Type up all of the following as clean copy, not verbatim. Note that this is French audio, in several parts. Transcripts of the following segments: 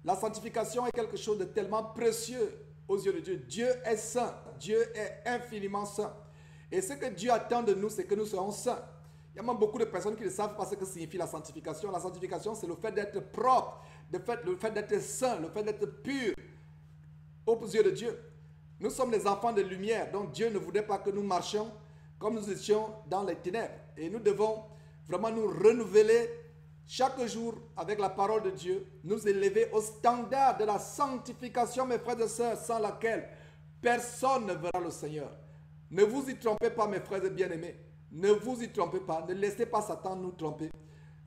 La sanctification est quelque chose de tellement précieux aux yeux de Dieu. Dieu est saint. Dieu est infiniment saint. Et ce que Dieu attend de nous, c'est que nous soyons saints. Il y a même beaucoup de personnes qui ne savent pas ce que signifie la sanctification. La sanctification, c'est le fait d'être propre, le fait d'être saint, le fait d'être pur aux yeux de Dieu. Nous sommes les enfants de lumière, donc Dieu ne voudrait pas que nous marchions comme nous étions dans les ténèbres. Et nous devons vraiment nous renouveler chaque jour avec la parole de Dieu, nous élever au standard de la sanctification, mes frères et sœurs, sans laquelle personne ne verra le Seigneur. Ne vous y trompez pas, mes frères et bien-aimés. Ne vous y trompez pas. Ne laissez pas Satan nous tromper.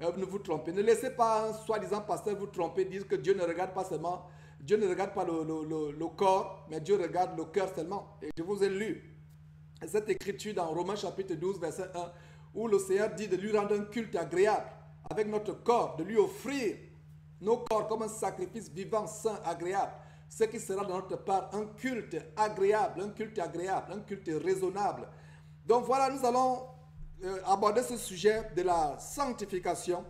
Ne vous trompez. Ne laissez pas un soi-disant pasteur vous tromper, dire que Dieu ne regarde pas seulement, Dieu ne regarde pas le corps, mais Dieu regarde le cœur seulement. Et je vous ai lu cette écriture dans Romains chapitre 12, verset 1, où le Seigneur dit de lui rendre un culte agréable avec notre corps, de lui offrir nos corps comme un sacrifice vivant, saint, agréable. Ce qui sera de notre part un culte agréable, un culte agréable, un culte raisonnable. Donc voilà, nous allons aborder ce sujet de la sanctification.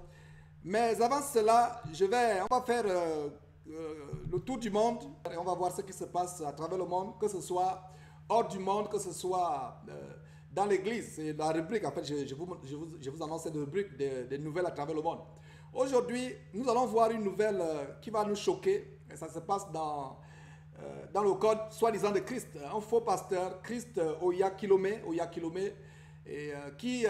Mais avant cela, on va faire le tour du monde et on va voir ce qui se passe à travers le monde, que ce soit hors du monde, que ce soit dans l'église. C'est la rubrique, en fait, je vous annonce cette rubrique des nouvelles à travers le monde. Aujourd'hui, nous allons voir une nouvelle qui va nous choquer. Et ça se passe dans le code soi-disant de Christ. Un faux pasteur, Christ Oyakhilome, et qui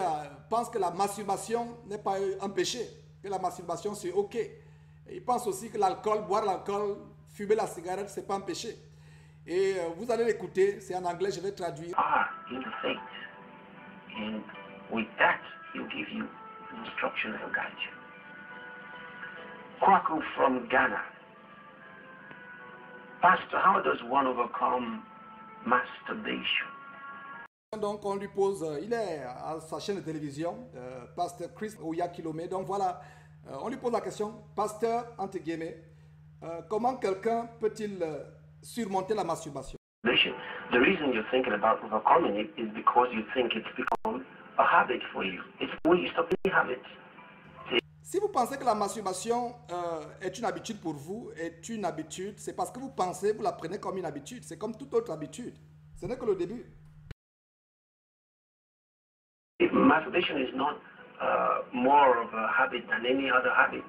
pense que la masturbation n'est pas un péché, que la masturbation c'est ok. Et il pense aussi que l'alcool, boire l'alcool, fumer la cigarette, c'est pas un péché. Et vous allez l'écouter, c'est en anglais, je vais traduire. In the faith, and with that, he'll give you instruction and guide you. Kwaku from Ghana. Pastor, how does one overcome masturbation? Donc on lui pose, il est à sa chaîne de télévision, Pasteur Chris Oyakhilome. Donc voilà, on lui pose la question, Pasteur, entre guillemets, comment quelqu'un peut-il surmonter la masturbation? The reason you're thinking about overcoming it is because you think it's become a habit for you. It's when you stop the habit. Si vous pensez que la masturbation est une habitude pour vous, c'est parce que vous pensez, vous la prenez comme une habitude. C'est comme toute autre habitude. Ce n'est que le début. Masturbation is not more of a habit than any other habit.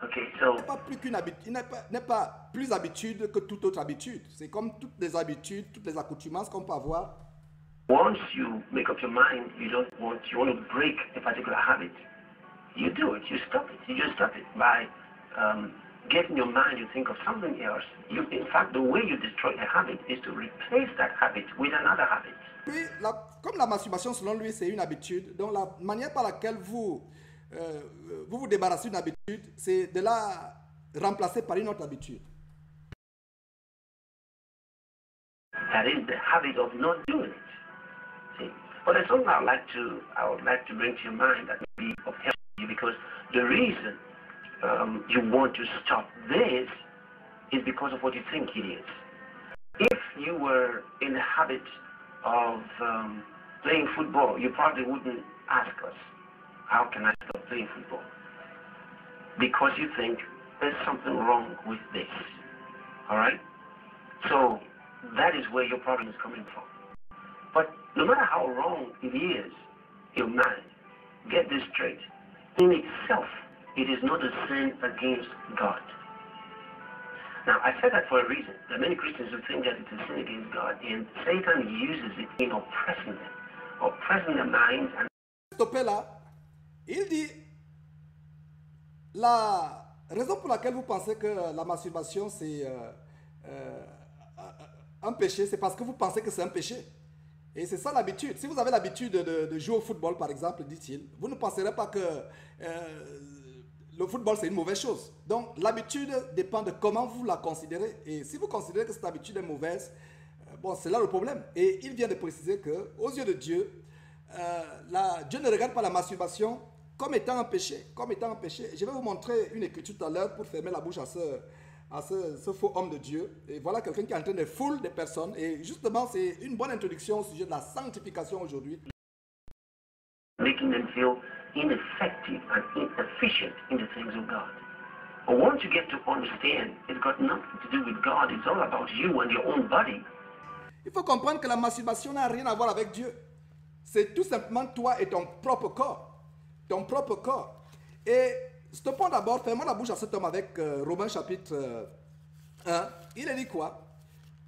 Okay, so il n'est pas plus qu'une habitude, il n'est pas plus habitude que toute autre habitude. C'est comme toutes les habitudes, toutes les accoutumances qu'on peut avoir. Once you make up your mind, you want to break a particular habit. You do it. You stop it. You just stop it by getting your mind to think of something else. In fact, the way you destroy a habit is to replace that habit with another habit. Puis, comme la masturbation, selon lui, c'est une habitude, donc la manière par laquelle vous vous débarrassez d'une habitude, c'est de la remplacer par une autre habitude. That is the habit of not doing it. See? But there's something I would like to bring to your mind that may be of help to you, because the reason you want to stop this is because of what you think it is. If you were in the habit of playing football, you probably wouldn't ask us, how can I stop playing football? Because you think there's something wrong with this. All right? So that is where your problem is coming from. But no matter how wrong it is, your mind, get this straight. In itself, it is not a sin against God. Now, I said that for a reason. There are many Christians who think that it's a sin against God, and Satan uses it in oppressing their minds. And stoppez là. Il dit, la raison pour laquelle vous pensez que la masturbation c'est un péché, c'est parce que vous pensez que c'est un péché. Et c'est ça l'habitude. Si vous avez l'habitude de jouer au football, par exemple, dit-il, vous ne penserez pas que le football, c'est une mauvaise chose. Donc, l'habitude dépend de comment vous la considérez. Et si vous considérez que cette habitude est mauvaise, bon, c'est là le problème. Et il vient de préciser qu'aux yeux de Dieu, Dieu ne regarde pas la masturbation comme étant un péché. Je vais vous montrer une écriture tout à l'heure pour fermer la bouche à ce faux homme de Dieu. Et voilà quelqu'un qui est en train de foule des personnes. Et justement, c'est une bonne introduction au sujet de la sanctification aujourd'hui. Making them feel ineffective and inefficient in the things of God. But once you get to understand, it's got nothing to do with God. It's all about you and your own body. Il faut comprendre que la masturbation n'a rien à voir avec Dieu. C'est tout simplement toi et ton propre corps. Ton propre corps. Et stoppons d'abord, fermons la bouche à cet homme avec Romains chapitre 1. Il a dit quoi?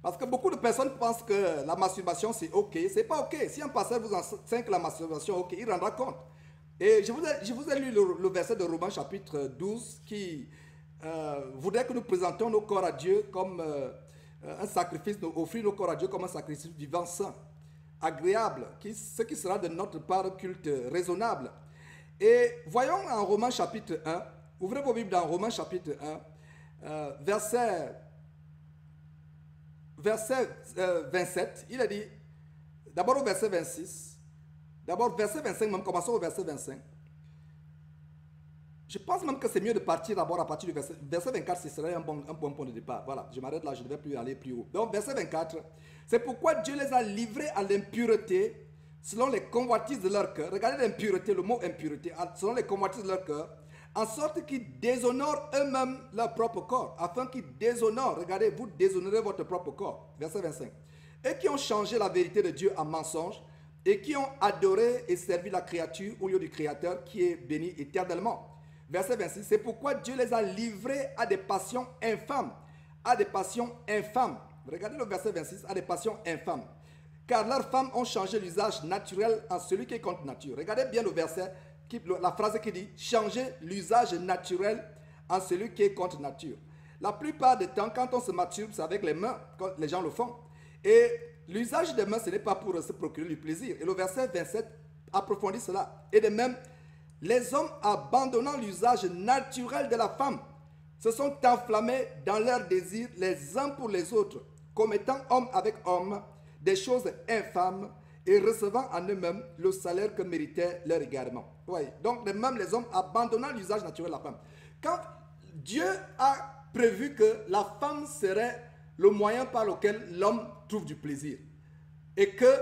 Parce que beaucoup de personnes pensent que la masturbation c'est ok. C'est pas ok. Si un pasteur vous enseigne que la masturbation est ok, il rendra compte. Et je vous ai lu le verset de Romains chapitre 12 qui voudrait que nous présentions nos corps à Dieu comme un sacrifice, offrir nos corps à Dieu comme un sacrifice vivant, saint, agréable, ce qui sera de notre part culte raisonnable. Et voyons en Romains chapitre 1, ouvrez vos Bibles dans Romains chapitre 1, verset 27, il a dit, d'abord au verset 26, d'abord verset 25, même commençons au verset 25. Je pense même que c'est mieux de partir d'abord à partir du verset 24, ce serait un bon point de départ. Voilà, je m'arrête là, je ne vais plus aller plus haut. Donc, verset 24, c'est pourquoi Dieu les a livrés à l'impureté selon les convoitises de leur cœur. Regardez l'impureté, le mot impureté, selon les convoitises de leur cœur, en sorte qu'ils déshonorent eux-mêmes leur propre corps, afin qu'ils déshonorent, regardez, vous déshonorez votre propre corps. Verset 25. Et qui ont changé la vérité de Dieu en mensonge, et qui ont adoré et servi la créature au lieu du Créateur qui est béni éternellement. Verset 26, c'est pourquoi Dieu les a livrés à des passions infâmes. À des passions infâmes. Regardez le verset 26, à des passions infâmes. Car leurs femmes ont changé l'usage naturel en celui qui est contre nature. Regardez bien le verset, la phrase qui dit, changer l'usage naturel en celui qui est contre nature. La plupart du temps, quand on se masturbe, c'est avec les mains, quand les gens le font. Et l'usage des mains, ce n'est pas pour se procurer du plaisir. Et le verset 27 approfondit cela. Et de même, les hommes abandonnant l'usage naturel de la femme se sont enflammés dans leurs désirs les uns pour les autres, commettant homme avec homme des choses infâmes et recevant en eux-mêmes le salaire que méritait leur égarement. Oui. Donc, de même, les hommes abandonnant l'usage naturel de la femme. Quand Dieu a prévu que la femme serait le moyen par lequel l'homme trouve du plaisir et que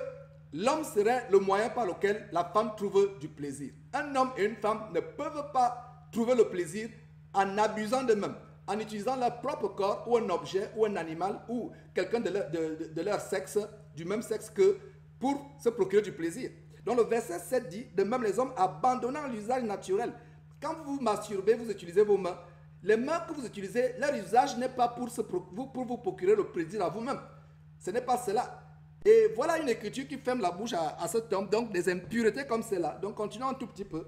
l'homme serait le moyen par lequel la femme trouve du plaisir. Un homme et une femme ne peuvent pas trouver le plaisir en abusant d'eux-mêmes, en utilisant leur propre corps ou un objet ou un animal ou quelqu'un de leur sexe, du même sexe que pour se procurer du plaisir. Donc le verset 7 dit, de même les hommes abandonnant l'usage naturel. Quand vous masturbez, vous utilisez vos mains. Les mains que vous utilisez, leur usage n'est pas pour vous procurer le plaisir à vous-même. Ce n'est pas cela. Et voilà une écriture qui ferme la bouche à cet homme, donc des impuretés comme cela. Donc continuons un tout petit peu.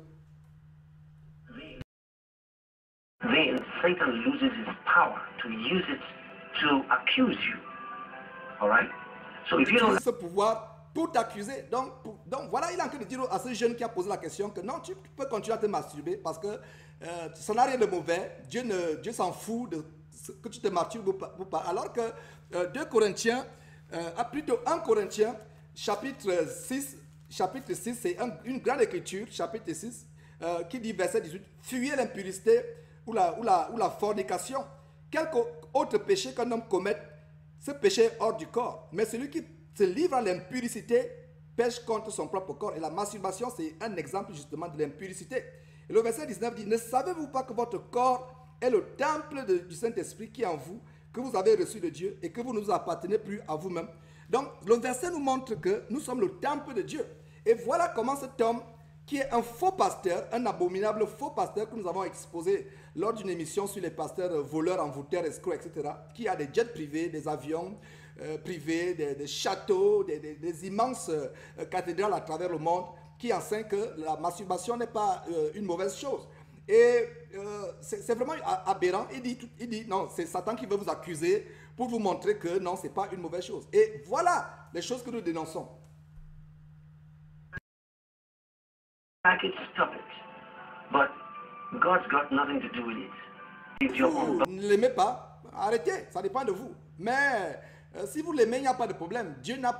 Then Satan loses his power to use it to accuse you. All right? So if you don't... ce pouvoir pour t'accuser. Donc voilà, il est en train de dire à ce jeune qui a posé la question que non, tu peux continuer à te masturber parce que ça n'a rien de mauvais. Dieu s'en fout de ce que tu te masturbes ou pas. Alors que 2 Corinthiens, plutôt 1 Corinthiens, chapitre 6, c'est une grande écriture, chapitre 6, qui dit verset 18, fuyez l'impudicité ou la fornication. Quelque autre péché qu'un homme commette, ce péché est hors du corps. Mais celui qui se livre à l'impudicité pêche contre son propre corps. Et la masturbation, c'est un exemple justement de l'impudicité. Et le verset 19 dit, ne savez-vous pas que votre corps est le temple du Saint-Esprit qui est en vous, que vous avez reçu de Dieu et que vous ne vous appartenez plus à vous-même. Donc, le verset nous montre que nous sommes le temple de Dieu. Et voilà comment cet homme, qui est un faux pasteur, un abominable faux pasteur que nous avons exposé lors d'une émission sur les pasteurs voleurs, envoûteurs, escrocs, etc., qui a des jets privés, des avions privés, des châteaux, des immenses cathédrales à travers le monde, qui enseignent que la masturbation n'est pas une mauvaise chose. Et c'est vraiment aberrant. Il dit non, c'est Satan qui veut vous accuser pour vous montrer que non, ce n'est pas une mauvaise chose. Et voilà les choses que nous dénonçons. Like it, stop it. But God's got nothing to do with it. It's your own. Vous ne l'aimez pas, arrêtez, ça dépend de vous. Mais si vous l'aimez, il n'y a pas de problème. Dieu n'a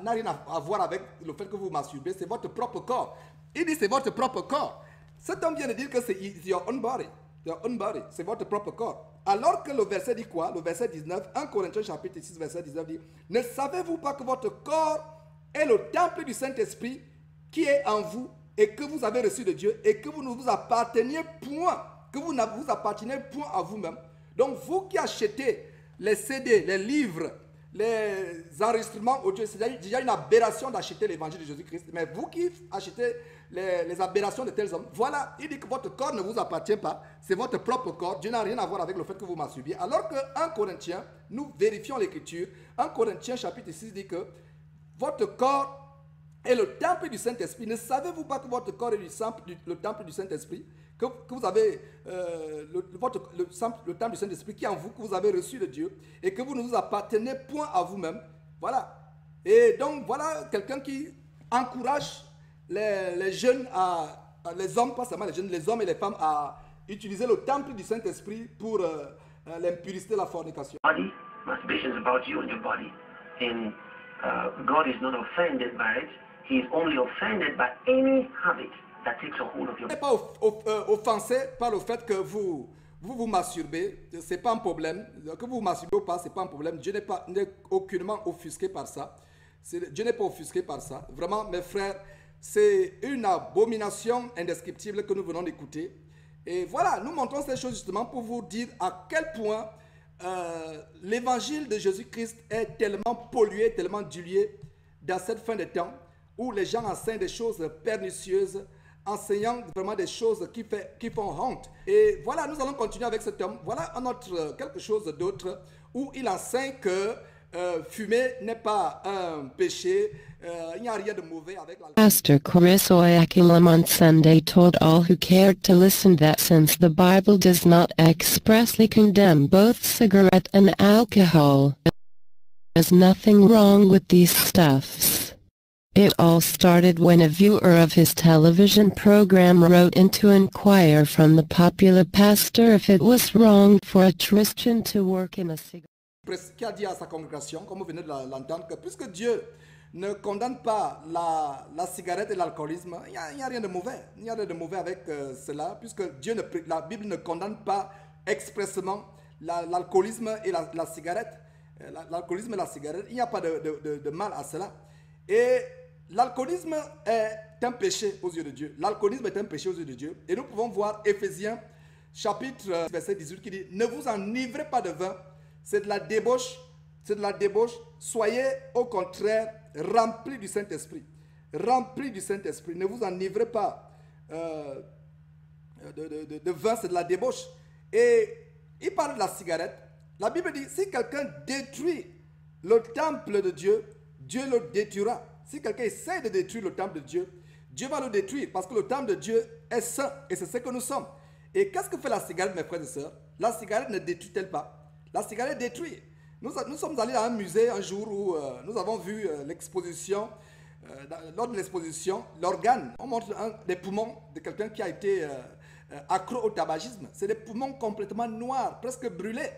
rien à voir avec le fait que vous masturbez, c'est votre propre corps. Il dit c'est votre propre corps. Cet homme vient de dire que c'est your own body. Your own body, c'est votre propre corps. Alors que le verset dit quoi? Le verset 19, 1 Corinthiens chapitre 6, verset 19 dit, ne savez-vous pas que votre corps est le temple du Saint-Esprit qui est en vous et que vous avez reçu de Dieu et que vous ne vous apparteniez point que vous ne vous appartenez point à vous-même. Donc vous qui achetez les CD, les livres, les enregistrements audio, c'est déjà une aberration d'acheter l'évangile de Jésus-Christ. Mais vous qui achetez les aberrations de tels hommes, voilà, il dit que votre corps ne vous appartient pas, c'est votre propre corps. Dieu n'a rien à voir avec le fait que vous masturbiez. Alors que 1 Corinthiens, nous vérifions l'écriture, 1 Corinthiens chapitre 6 dit que votre corps est le temple du Saint-Esprit. Ne savez-vous pas que votre corps est le temple du Saint-Esprit, que vous avez le temple du Saint-Esprit qui est en vous, que vous avez reçu de Dieu, et que vous ne vous appartenez point à vous-même. Voilà. Et donc, voilà quelqu'un qui encourage les jeunes, les hommes, pas seulement les jeunes, les hommes et les femmes à utiliser le temple du Saint-Esprit pour l'impurité de la fornication. Body, masturbation is about you and your body. And God is not offended by it. He is only offended by any habit that takes a hold of your body. Vous n'êtes pas offensé par le fait que vous masturbez, ce n'est pas un problème. Que vous masturbez ou pas, ce n'est pas un problème. Dieu n'est aucunement offusqué par ça. Dieu n'est pas offusqué par ça. Vraiment, mes frères, c'est une abomination indescriptible que nous venons d'écouter. Et voilà, nous montrons ces choses justement pour vous dire à quel point l'évangile de Jésus-Christ est tellement pollué, tellement dilué dans cette fin de temps, où les gens enseignent des choses pernicieuses, enseignant vraiment des choses qui font honte. Et voilà, nous allons continuer avec cet homme. Voilà quelque chose d'autre, où il enseigne que fumer n'est pas un péché. Il n'y a rien de mauvais avec la... Pastor Chris Oyakhilome on Sunday told all who cared to listen that since the Bible does not expressly condemn both cigarette and alcohol, there's nothing wrong with these stuffs. It all started when a viewer of his television program wrote in to inquire from the popular pastor if it was wrong for a Christian to work in a cigarette. Qui a dit à sa congrégation, comme vous venez de l'entendre, que puisque Dieu ne condamne pas la cigarette et l'alcoolisme, il n'y a rien de mauvais. Il n'y a rien de mauvais avec cela, puisque la Bible ne condamne pas expressément l'alcoolisme et la cigarette. L'alcoolisme et la cigarette, il n'y a pas de mal à cela. Et l'alcoolisme est un péché aux yeux de Dieu. L'alcoolisme est un péché aux yeux de Dieu. Et nous pouvons voir Éphésiens chapitre verset 18 qui dit « Ne vous enivrez pas de vin, c'est de la débauche, soyez au contraire remplis du Saint-Esprit. » Remplis du Saint-Esprit. Ne vous enivrez pas de vin, c'est de la débauche. Et il parle de la cigarette. La Bible dit, si quelqu'un détruit le temple de Dieu, Dieu le détruira. Si quelqu'un essaie de détruire le temple de Dieu, Dieu va le détruire parce que le temple de Dieu est saint et c'est ce que nous sommes. Et qu'est-ce que fait la cigarette, mes frères et sœurs? La cigarette ne détruit-elle pas? La cigarette détruit. Nous sommes allés à un musée un jour où nous avons vu l'exposition. Lors de l'exposition, l'organe, on montre des poumons de quelqu'un qui a été accro au tabagisme. C'est des poumons complètement noirs, presque brûlés.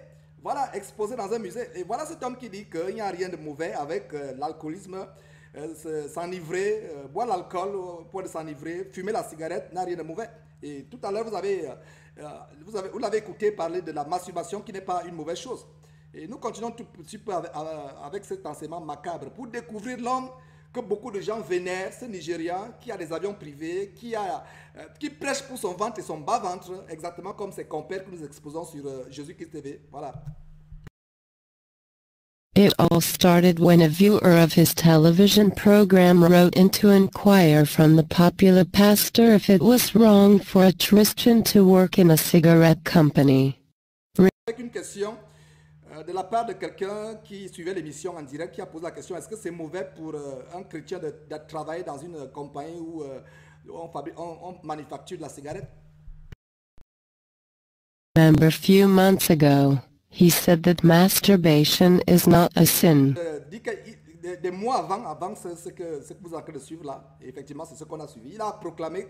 Voilà, exposés dans un musée. Et voilà cet homme qui dit qu'il n'y a rien de mauvais avec l'alcoolisme, s'enivrer, boire l'alcool au point de s'enivrer, fumer la cigarette, n'a rien de mauvais. Et tout à l'heure, vous l'avez écouté parler de la masturbation qui n'est pas une mauvaise chose. Et nous continuons tout petit peu avec cet enseignement macabre pour découvrir l'homme que beaucoup de gens vénèrent, ce Nigérian qui a des avions privés, qui prêche pour son ventre et son bas-ventre, exactement comme ses compères que nous exposons sur Jésus-Christ TV. Voilà. It all started when a viewer of his television program wrote in to inquire from the popular pastor if it was wrong for a Christian to work in a cigarette company. Avec une question de la part de quelqu'un qui suivait l'émission en direct, qui a posé la question, est-ce que c'est mauvais pour un chrétien de travailler dans une compagnie où on manufacture de la cigarette? Remember a few months ago, he said that masturbation is not a sin. Des mois avant ce que vous êtes en train de suivre là, et effectivement c'est ce qu'on a suivi, il a proclamé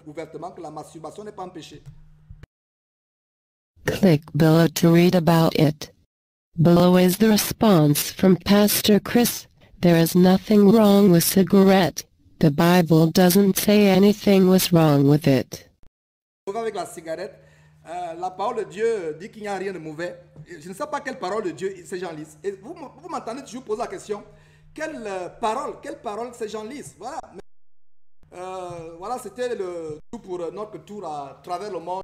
ouvertement que la masturbation n'est pas un péché. Click below to read about it. Below is the response from Pastor Chris. There is nothing wrong with cigarette. The Bible doesn't say anything was wrong with it. Avec la cigarette, la parole de Dieu dit qu'il n'y a rien de mauvais. Je ne sais pas quelle parole de Dieu ces gens lisent. Et vous m'entendez toujours poser la question, quelle parole ces gens lisent? Voilà. Voilà, c'était le tout pour notre tour à travers le monde.